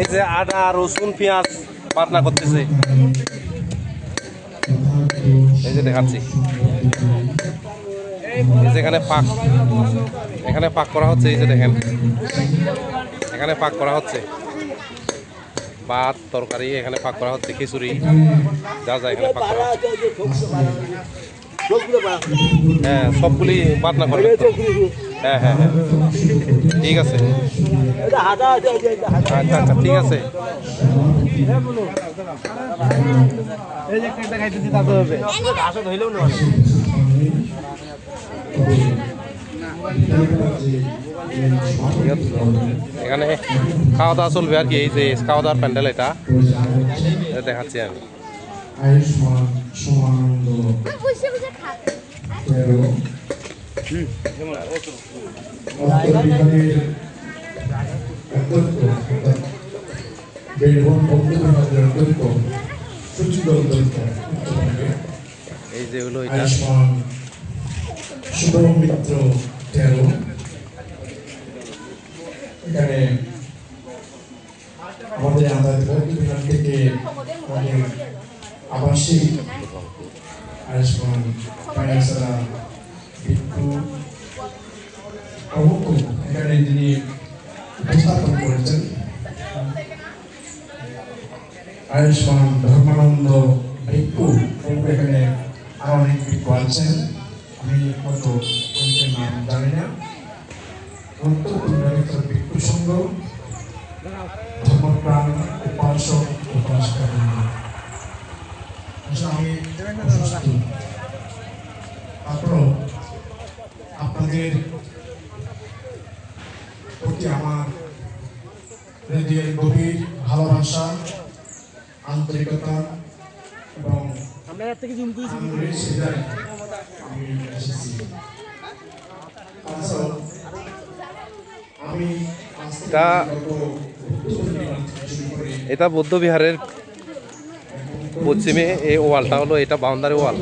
এই যে আদা রসুন পেঁয়াজ বাটনা করতেছে, এই যে দেখাচ্ছি। এখানে পাক করা হচ্ছে, এই যে দেখেন এখানে পাক করা হচ্ছে ভাত তরকারি, এখানে পাক করা হচ্ছে খিচুড়ি, যা যা এখানে পাক করা হচ্ছে। হ্যাঁ, সবগুলি বাটনা করে। হ্যাঁ হ্যাঁ হ্যাঁ, ঠিক আছে, আচ্ছা আচ্ছা, ঠিক আছে। এখানে খাওয়া দাওয়া চলবে আর কি। এই যে খাওয়া দাওয়ার প্যান্ডেল এটা দেখাচ্ছি আমি। এই যে হলো এটা শুভমিত্র 13, এখানে আমাদের বিভাগ থেকে আবাসিক আয়ুষ্মান পায়রাসারা ভিক্ষু প্রমুখ এখানে যিনি উপস্থাপন করেছেন। আয়ুষ্মান ধর্মানন্দ ভিক্ষু প্রমুখ, এখানে আরো অনেক ভিক্ষু আছেন, আমি কত নাম জানি না। ভিক্ষু সংঘ, ধর্মপ্রাণ, উপাসক উপাসিকা, আমি তারপর আপনাদের প্রতি আমার হৃদয়ের গভীর ভালোবাসা, আন্তরিকতা এবং এটা বৌদ্ধ বিহারের পশ্চিমে এই ওয়ালটা হলো, এটা বাউন্ডারি ওয়াল।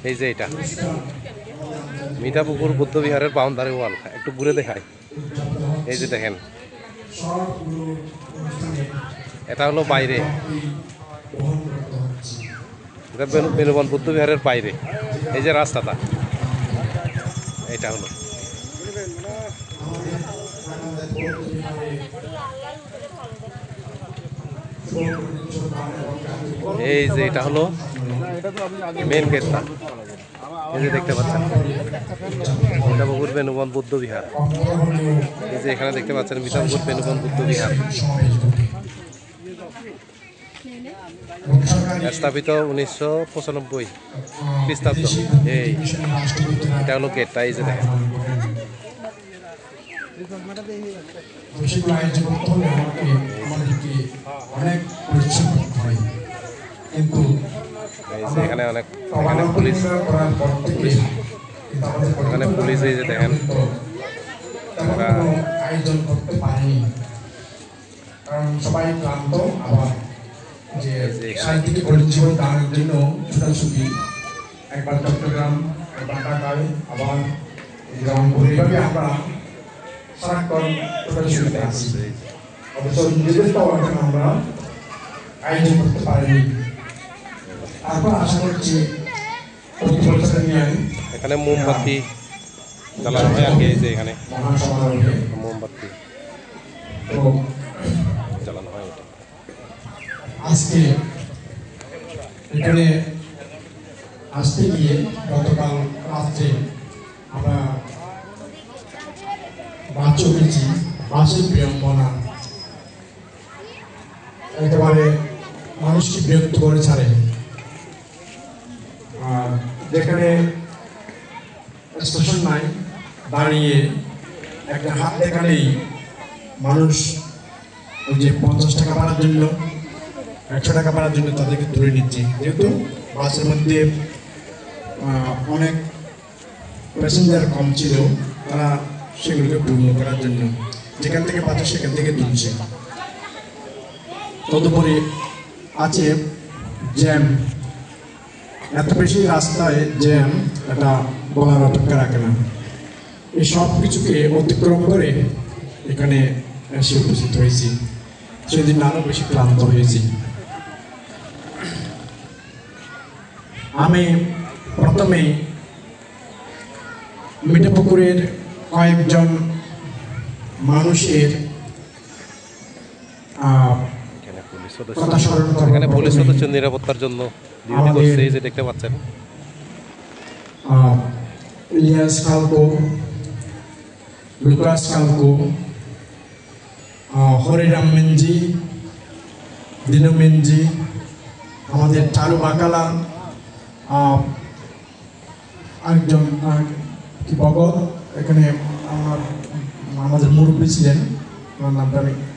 এই যে এটা মিঠাপুকুর বৌদ্ধ বিহারের বাউন্ডারি ওয়াল, একটু ঘুরে দেখায়। এই যে দেখেন, এটা হলো বাইরে, এটা বেনুবন বৌদ্ধ বিহারের বাইরে। এই যে রাস্তাটা, এটা হলো এই যে এটা হলো মেন গেটটা। এই যে দেখতে পাচ্ছেন মিঠাপুকুর বেনুবন বৌদ্ধ বিহার। এই যে এখানে দেখতে পাচ্ছেন মিঠাপুকুর বেনুবন বৌদ্ধ বিহার, স্থাপিত 1995 খ্রিস্টাব্দ। এই এটা হলো গেটটা, এই যে দেখেন। এখানে অনেক পুলিশ, এখানে পুলিশ, এই যে দেখেন আয়োজন করতে পারেনি, কারণ সবাই ক্লান্ত। আবার যে সাহিত্যিক পরিজীবন দানের জন্য ছোটাছুটি, একবার চট্টগ্রাম, একবার ঢাকায়, আবার রংপুর, এইভাবে আমরা সারাক্ষণ ছোটাছুটিতে আছি। অবশ্য নিজেদেরটাও এখন আমরা আয়োজন করতে পারিনি। তারপর আশা করছি প্রতি বছর নিয়ে এখানে মোমবাতি জ্বালানো হয় আর কি। এই যে এখানে মোমবাতি জ্বালানো হয়। আজকে এখানে আসতে গিয়ে গতকাল রাত্রে আমরা বাস চলেছি, বাসের বিড়ম্বনা একেবারে মানুষকে বিরক্ত করে ছাড়ে। যেখানে স্টেশন নাই, দাঁড়িয়ে একটা হাত দেখালেই মানুষ ওই যে 50 টাকা ভাড়ার জন্য 100 টাকা ভাড়ার জন্য তাদেরকে ধরে নিচ্ছে, যেহেতু বাসের মধ্যে অনেক প্যাসেঞ্জার কম ছিল, তারা সেগুলোকে পূর্ণ করার জন্য যেখান থেকে পাচ্ছে সেখান থেকে তুলছে। তদুপরি আছে জ্যাম, এত বেশি রাস্তায় জ্যাম, এটা বলার অপেক্ষা রাখে না। এই সব কিছুকে অতিক্রম করে এখানে এসে উপস্থিত হয়েছি, সেদিন আরো বেশি ক্লান্ত হয়েছি। আমি প্রথমে মিঠাপুকুরের কয়েকজন মানুষের কথা স্মরণ করব। এখানে পুলিশ সদস্য নিরাপত্তার জন্য ডিউটি করছে, এই যে দেখতে পাচ্ছেন। ইলিয়াস কালকো, লুকাস কালকো, হরিরাম মেনজি, দিনু মেনজি, আমাদের চারু বাকালা, আরেকজন কি ভগত, এখানে আমাদের মুরব্বী ছিলেন, ওনার নামটা আমি